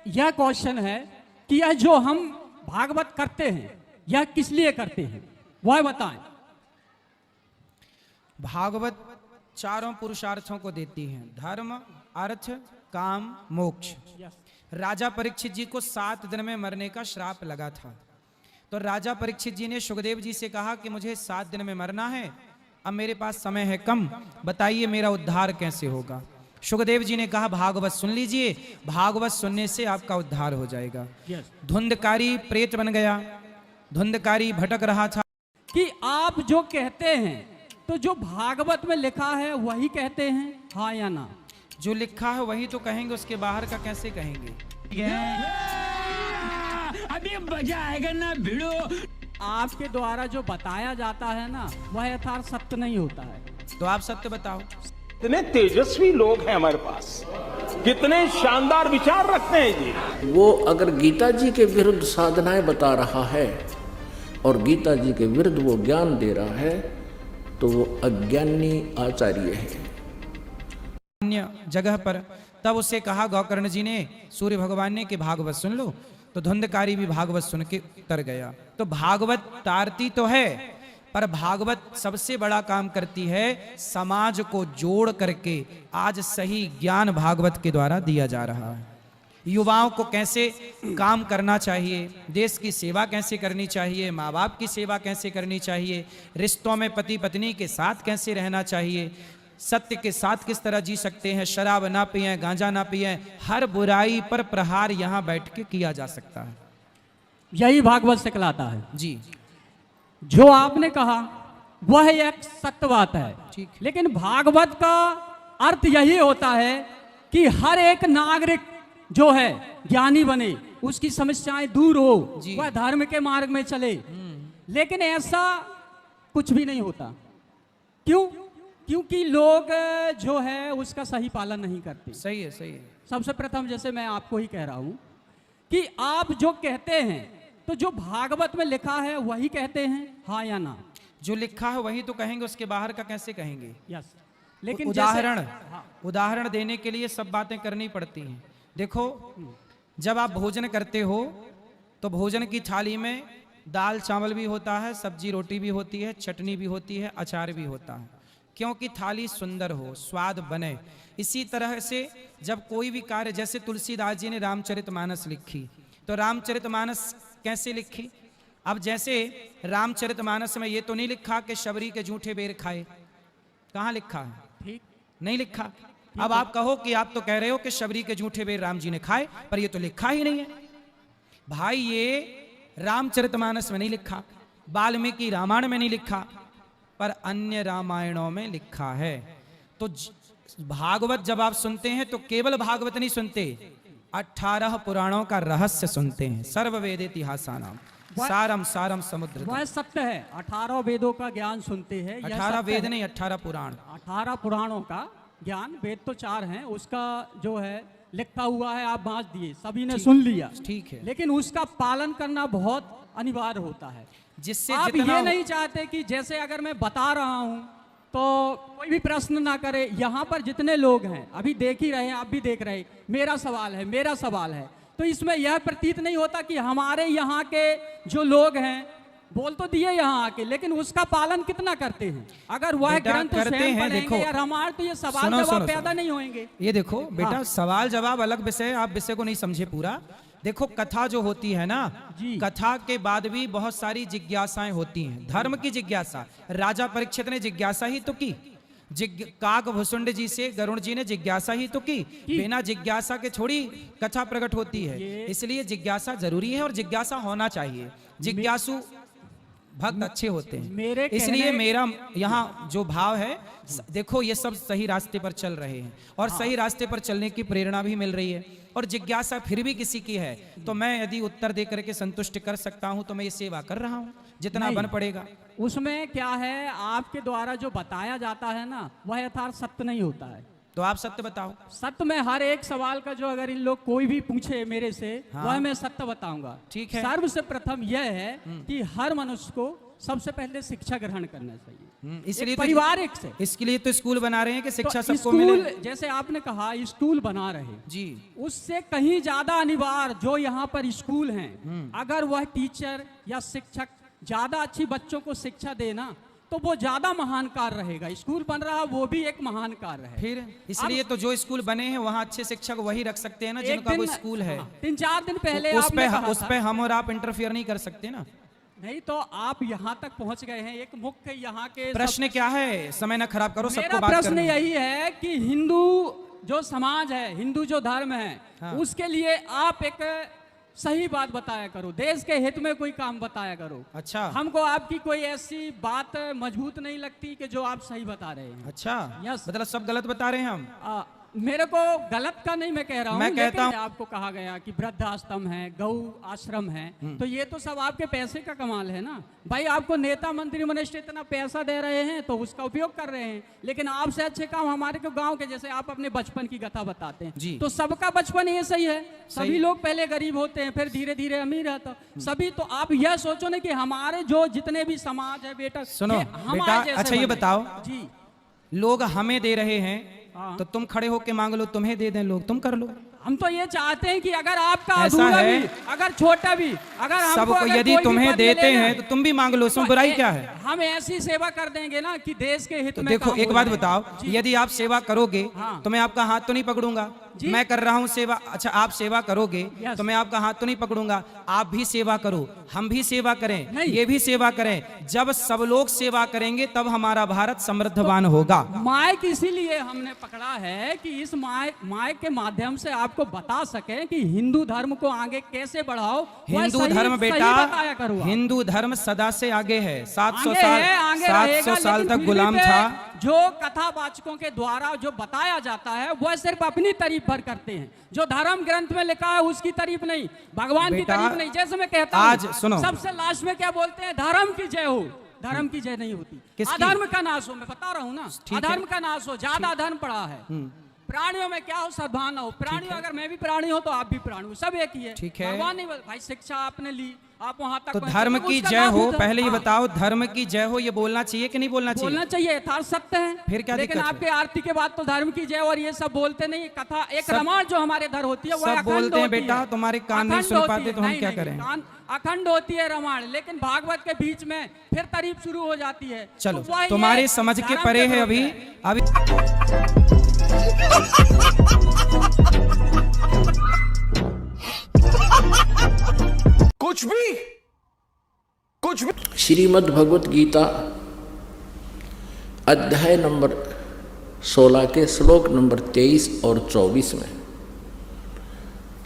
यह क्वेश्चन है कि यह जो हम भागवत करते हैं यह किस लिए करते हैं, वह बताएं। भागवत चारों पुरुषार्थों को देती है, धर्म, अर्थ, काम, मोक्ष। राजा परीक्षित जी को 7 दिन में मरने का श्राप लगा था, तो राजा परीक्षित जी ने सुखदेव जी से कहा कि मुझे 7 दिन में मरना है, अब मेरे पास समय है कम, बताइए मेरा उद्धार कैसे होगा। सुखदेव जी ने कहा भागवत सुन लीजिए, भागवत सुनने से आपका उद्धार हो जाएगा। धुंधकारी प्रेत बन गया, धुंधकारी भटक रहा था। कि आप जो कहते हैं तो जो भागवत में लिखा है वही कहते हैं, हाँ या ना? जो लिखा है वही तो कहेंगे, उसके बाहर का कैसे कहेंगे? अभी मजा आएगा ना भिड़ो। आपके द्वारा जो बताया जाता है ना वह यथार्थ सत्य नहीं होता है। तो आप सत्य बताओ। कितने तेजस्वी लोग हैं हमारे पास, कितने शानदार विचार रखते हैं जी। वो अगर गीता जी के विरुद्ध साधनाएं बता रहा है और गीता जी के विरुद्ध वो ज्ञान दे रहा है तो वो अज्ञानी आचार्य है। अन्य जगह पर तब उससे कहा गौकर्ण जी ने, सूर्य भगवान ने, कि भागवत सुन लो। तो धुंधकारी भी भागवत सुन के उतर गया। तो भागवत तारती तो है, पर भागवत सबसे बड़ा काम करती है, समाज को जोड़ करके आज सही ज्ञान भागवत के द्वारा दिया जा रहा है। युवाओं को कैसे काम करना चाहिए, देश की सेवा कैसे करनी चाहिए, माँ बाप की सेवा कैसे करनी चाहिए, रिश्तों में पति पत्नी के साथ कैसे रहना चाहिए, सत्य के साथ किस तरह जी सकते हैं, शराब ना पिएं, गांजा ना पिएं, हर बुराई पर प्रहार यहाँ बैठ के किया जा सकता है। यही भागवत से कहलाता है जी। जो आपने कहा वह एक सत्य बात है, ठीक। लेकिन भागवत का अर्थ यही होता है कि हर एक नागरिक जो है ज्ञानी बने, उसकी समस्याएं दूर हो, वह धर्म के मार्ग में चले। लेकिन ऐसा कुछ भी नहीं होता। क्यों? क्योंकि लोग जो है उसका सही पालन नहीं करते। सही है, सही है। सबसे प्रथम जैसे मैं आपको ही कह रहा हूं कि आप जो कहते हैं तो जो भागवत में लिखा है वही कहते हैं, हाँ या ना? जो लिखा है वही तो कहेंगे, उसके बाहर का कैसे कहेंगे? यस। लेकिन उदाहरण देने के लिए सब बातें करनी पड़ती हैं। देखो, जब आप भोजन करते हो तो भोजन की थाली में दाल चावल भी होता है, सब्जी रोटी भी होती है, चटनी भी होती है, अचार भी होता है, क्योंकि थाली सुंदर हो, स्वाद बने। इसी तरह से जब कोई भी कार्य, जैसे तुलसीदास जी ने रामचरितमानस लिखी, तो रामचरितमानस कैसे लिखी? अब जैसे रामचरितमानस में ये तो नहीं लिखा कि शबरी के जूठे बेर खाए, कहाँ लिखा है? ठीक नहीं लिखा। अब आप कहो कि आप तो कह रहे हो कि शबरी के जूठे बेर राम जी ने खाए, पर ये तो लिखा ही नहीं है। भाई ये रामचरितमानस में नहीं लिखा, वाल्मीकि रामायण में नहीं लिखा, पर अन्य रामायणों में लिखा है। तो भागवत जब आप सुनते हैं तो केवल भागवत नहीं सुनते, 18 पुराणों का रहस्य सुनते हैं। सर्ववेद इतिहासानाम सारम सारम समुद्र। वह सत्य है, 18 वेदों का ज्ञान सुनते हैं। 18 वेद नहीं, 18 पुराण। 18 पुराणों का ज्ञान, वेद तो 4 हैं, उसका जो है लिखा हुआ है, आप बांट दिए, सभी ने सुन लिया, ठीक है। लेकिन उसका पालन करना बहुत अनिवार्य होता है। जिससे आप ये नहीं चाहते कि जैसे अगर मैं बता रहा हूं तो कोई भी प्रश्न ना करे। यहाँ पर जितने लोग हैं अभी देख ही रहे हैं, आप भी देख रहे हैं, मेरा सवाल है, मेरा सवाल है, तो इसमें यह प्रतीत नहीं होता कि हमारे यहाँ के जो लोग हैं बोल तो दिए यहाँ आके, लेकिन उसका पालन कितना करते हैं? अगर वह ग्रंथ करते हैं, देखो या रामायण, तो ये सवाल जवाब पैदा नहीं होंगे। ये देखो बेटा, सवाल जवाब अलग विषय, आप विषय को नहीं समझे पूरा। देखो, कथा जो होती है ना, कथा के बाद भी बहुत सारी जिज्ञासाएं होती हैं, धर्म की जिज्ञासा। राजा परीक्षित ने जिज्ञासा ही तो की, काकभूषुंड जी से गरुण जी ने जिज्ञासा ही तो की। बिना जिज्ञासा के थोड़ी कथा प्रकट होती है, इसलिए जिज्ञासा जरूरी है और जिज्ञासा होना चाहिए। जिज्ञासु भक्त अच्छे होते हैं। इसलिए मेरा यहाँ जो भाव है, देखो ये सब सही रास्ते पर चल रहे हैं और सही रास्ते पर चलने की प्रेरणा भी मिल रही है, और जिज्ञासा फिर भी किसी की है तो मैं यदि उत्तर दे करके संतुष्ट कर सकता हूं तो मैं ये सेवा कर रहा हूं, जितना बन पड़ेगा। उसमें क्या है, आपके द्वारा जो बताया जाता है ना वह यथार्थ सत्य नहीं होता है। तो आप सत्य बताओ। सत्य में हर एक सवाल का जो अगर इन लोग कोई भी पूछे मेरे से, वह मैं सत्य बताऊंगा। ठीक है। सर्व से प्रथम यह है कि हर मनुष्य को सबसे पहले शिक्षा ग्रहण करना चाहिए। इसलिए एक तो पारिवारिक से। इसके लिए तो स्कूल बना रहे हैं कि शिक्षा तो सबको मिले। स्कूल, जैसे आपने कहा स्कूल बना रहे, जी, उससे कहीं ज्यादा अनिवार्य जो यहाँ पर स्कूल हैं, अगर वह टीचर या शिक्षक ज्यादा अच्छी बच्चों को शिक्षा देना तो वो ज्यादा महान कार्य रहेगा। स्कूल बन रहा वो भी एक महान कार्य है। फिर इसलिए तो जो स्कूल बने हैं वहाँ अच्छे शिक्षक वही रख सकते हैं ना, एक जिनका वो दिन, स्कूल है। 3-4 दिन पहले उस आपने कहा उस था- पे हम और आप इंटरफियर नहीं कर सकते ना। नहीं तो आप यहाँ तक पहुँच गए हैं। एक मुख्य यहाँ के प्रश्न क्या है, समय न खराब करो, मेरा सबको बात प्रश्न करनी है। यही है कि हिंदू जो समाज है, हिंदू जो धर्म है, हाँ। उसके लिए आप एक सही बात बताया करो, देश के हित में कोई काम बताया करो। अच्छा, हमको आपकी कोई ऐसी बात मजबूत नहीं लगती कि जो आप सही बता रहे हैं। अच्छा, Yes. मतलब सब गलत बता रहे हैं हम। मेरे को गलत का नहीं मैं कह रहा हूँ, मैं कहता लेकिन आपको कहा गया कि वृद्धाश्रम है, गौ आश्रम है, तो ये तो सब आपके पैसे का कमाल है ना भाई। आपको नेता मंत्री मिनिस्टर इतना पैसा दे रहे हैं तो उसका उपयोग कर रहे हैं, लेकिन आपसे अच्छे काम हमारे को गांव के, जैसे आप अपने बचपन की कथा बताते हैं, जी। तो सबका बचपन ये सही है। सही। सभी लोग पहले गरीब होते हैं, फिर धीरे धीरे अमीर रहता सभी। तो आप यह सोचो ना कि हमारे जो जितने भी समाज है बेटा, सुनो ये हमारे बेटा, जैसे अच्छा ये बने। बताओ, जी, लोग हमें दे रहे हैं हाँ। तो तुम खड़े होके मांग लो, तुम्हें दे दें लोग, तुम कर लो। हम तो ये चाहते हैं कि अगर आपका ऐसा अधूरा है। भी, अगर छोटा भी, अगर हमको सबको अगर यदि कोई भी तुम्हें पद देते मिलेगा, हैं तो तुम भी मांग लो, इसमें बुराई क्या है? हम ऐसी सेवा कर देंगे ना कि देश के हित तो में देखो काम एक हो बात जाए। बताओ, जी। यदि आप सेवा करोगे हाँ। तो मैं आपका हाथ तो नहीं पकड़ूंगा। जी। मैं कर रहा हूँ सेवा, अच्छा आप सेवा करोगे Yes. तो मैं आपका हाथ तो नहीं पकड़ूंगा। आप भी सेवा करो, हम भी सेवा करें, नहीं। ये भी सेवा करें। जब सब लोग सेवा करेंगे तब हमारा भारत समृद्धवान होगा। माइक इसीलिए हमने पकड़ा है कि इस माइक के माध्यम से आपको बता सके कि हिंदू धर्म को आगे कैसे बढ़ाओ। वह हिंदू सही- धर्म सही बेटा, बताया करो आप। हिंदू धर्म सदा से आगे है। 700 आगे साल, है, आगे 700 रहेगा, साल लेकिन तक फिर गुलाम भी पे था। जो कथावाचकों के द्वारा जो बताया जाता है वह सिर्फ अपनी तारीफ भर करते हैं। जो धर्म ग्रंथ में लिखा है उसकी तारीफ नहीं, भगवान की बेटा, तारीफ नहीं। जैसे मैं कहता आज हूं, सुनो। सबसे लास्ट में क्या बोलते हैं, धर्म की जय हो। धर्म की जय नहीं होती, किसकी? अधर्म का नाश हो। मैं बता रहा हूँ ना, ठीक है। अधर्म का नाश हो। ज्यादा धर्म पड़ा है। प्राणियों में क्या हो, सद्भावना हो। प्राणियों, अगर मैं भी प्राणी हो तो आप भी प्राणी हो, सब एक ही है। ठीक है। भगवान नहीं भाई, शिक्षा आपने ली, आप वहां तक तो पहुंचे, धर्म तो की उसका जय लाभ हो, उठा- पहले ये हाँ। बताओ, धर्म की जय हो ये बोलना चाहिए कि नहीं बोलना चाहिए? बोलना चाहिए, यथार्थ सत्य है। फिर क्या लेकिन दिक्कत है? आपके आरती के बाद तो धर्म की जय और ये सब बोलते नहीं। कथा एक सब- रामायण जो हमारे इधर होती है वो सब अखंड बोलते हैं होती बेटा, है। तुम्हारे कान नहीं अखंड सुन होती पाते है। तो हम नहीं, क्या नहीं, करें? कान अखंड होती है रामायण, लेकिन भागवत के बीच में फिर तारीफ शुरू हो जाती है। चलो, तो वह तुम्हारे ये समझ के धर्म परे है। विरोध अभी अभी कुछ भी श्रीमद् भगवत गीता अध्याय नंबर 16 के श्लोक नंबर 23 और 24 में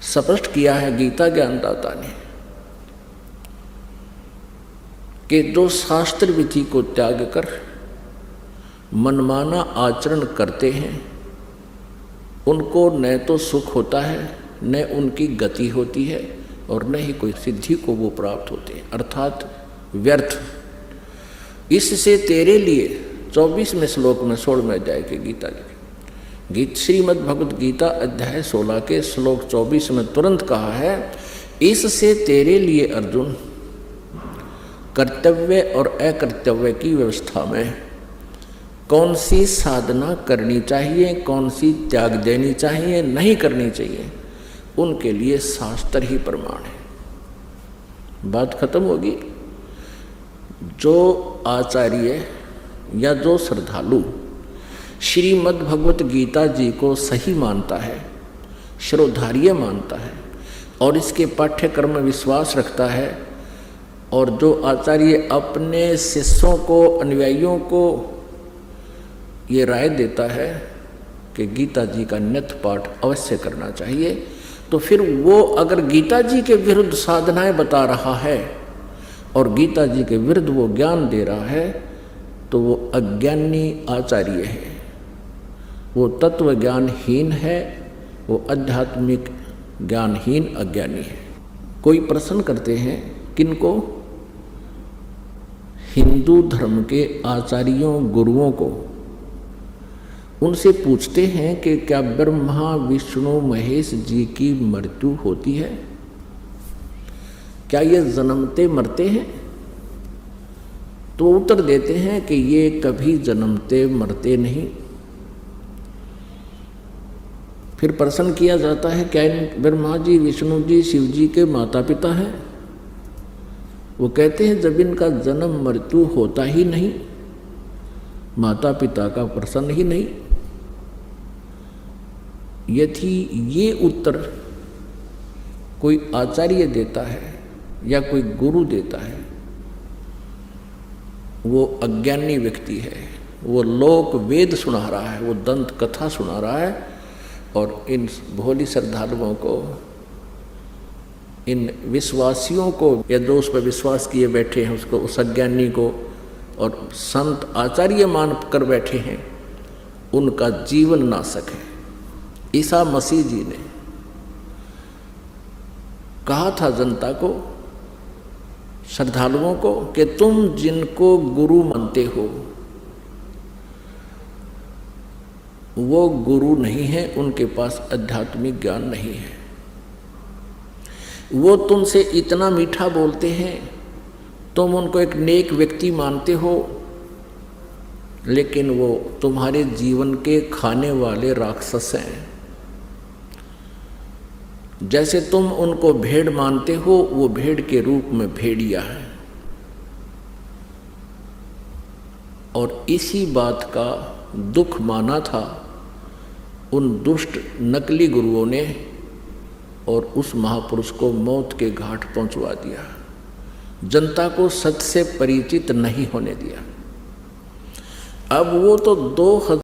स्पष्ट किया है गीता ज्ञानदाता ने कि जो शास्त्र विधि को त्याग कर मनमाना आचरण करते हैं उनको न तो सुख होता है, न उनकी गति होती है, और न ही कोई सिद्धि को वो प्राप्त होते हैं, अर्थात व्यर्थ। इससे तेरे लिए 24वें श्लोक में 16वें अध्याय के गीत श्रीमद् भगवत गीता अध्याय 16 के श्लोक 24 में तुरंत कहा है, इससे तेरे लिए अर्जुन कर्तव्य और अकर्तव्य की व्यवस्था में कौन सी साधना करनी चाहिए, कौन सी त्याग देनी चाहिए, नहीं करनी चाहिए, उनके लिए शास्त्र ही प्रमाण है। बात खत्म होगी। जो आचार्य या जो श्रद्धालु श्रीमद् भगवत गीता जी को सही मानता है, श्रोधार्य मानता है और इसके पाठ्यक्रम में विश्वास रखता है, और जो आचार्य अपने शिष्यों को, अनुयायियों को ये राय देता है कि गीता जी का नित्य पाठ अवश्य करना चाहिए, तो फिर वो अगर गीता जी के विरुद्ध साधनाएं बता रहा है और गीता जी के विरुद्ध वो ज्ञान दे रहा है, तो वो अज्ञानी आचार्य है, वो तत्व ज्ञानहीन है, वो आध्यात्मिक ज्ञानहीन अज्ञानी है। कोई प्रश्न करते हैं किनको? हिंदू धर्म के आचार्यों, गुरुओं को। उनसे पूछते हैं कि क्या ब्रह्मा विष्णु महेश जी की मृत्यु होती है? क्या ये जन्मते मरते हैं? तो उत्तर देते हैं कि ये कभी जन्मते मरते नहीं। फिर प्रश्न किया जाता है, क्या इन ब्रह्मा जी, विष्णु जी, शिव जी के माता पिता हैं? वो कहते हैं जब इनका जन्म मृत्यु होता ही नहीं, माता पिता का प्रश्न ही नहीं। यदि ये उत्तर कोई आचार्य देता है या कोई गुरु देता है, वो अज्ञानी व्यक्ति है, वो लोक वेद सुना रहा है, वो दंत कथा सुना रहा है, और इन भोली श्रद्धालुओं को, इन विश्वासियों को, या जो उस पर विश्वास किए बैठे हैं उसको, उस अज्ञानी को और संत आचार्य मान कर बैठे हैं, उनका जीवन नाशक है। ईसा मसीह जी ने कहा था जनता को, श्रद्धालुओं को, कि तुम जिनको गुरु मानते हो वो गुरु नहीं है, उनके पास आध्यात्मिक ज्ञान नहीं है। वो तुमसे इतना मीठा बोलते हैं, तुम उनको एक नेक व्यक्ति मानते हो, लेकिन वो तुम्हारे जीवन के खाने वाले राक्षस हैं। जैसे तुम उनको भेड़ मानते हो, वो भेड़ के रूप में भेड़िया है। और इसी बात का दुख माना था उन दुष्ट नकली गुरुओं ने, और उस महापुरुष को मौत के घाट पहुंचवा दिया। जनता को सत्य से परिचित नहीं होने दिया। अब वो तो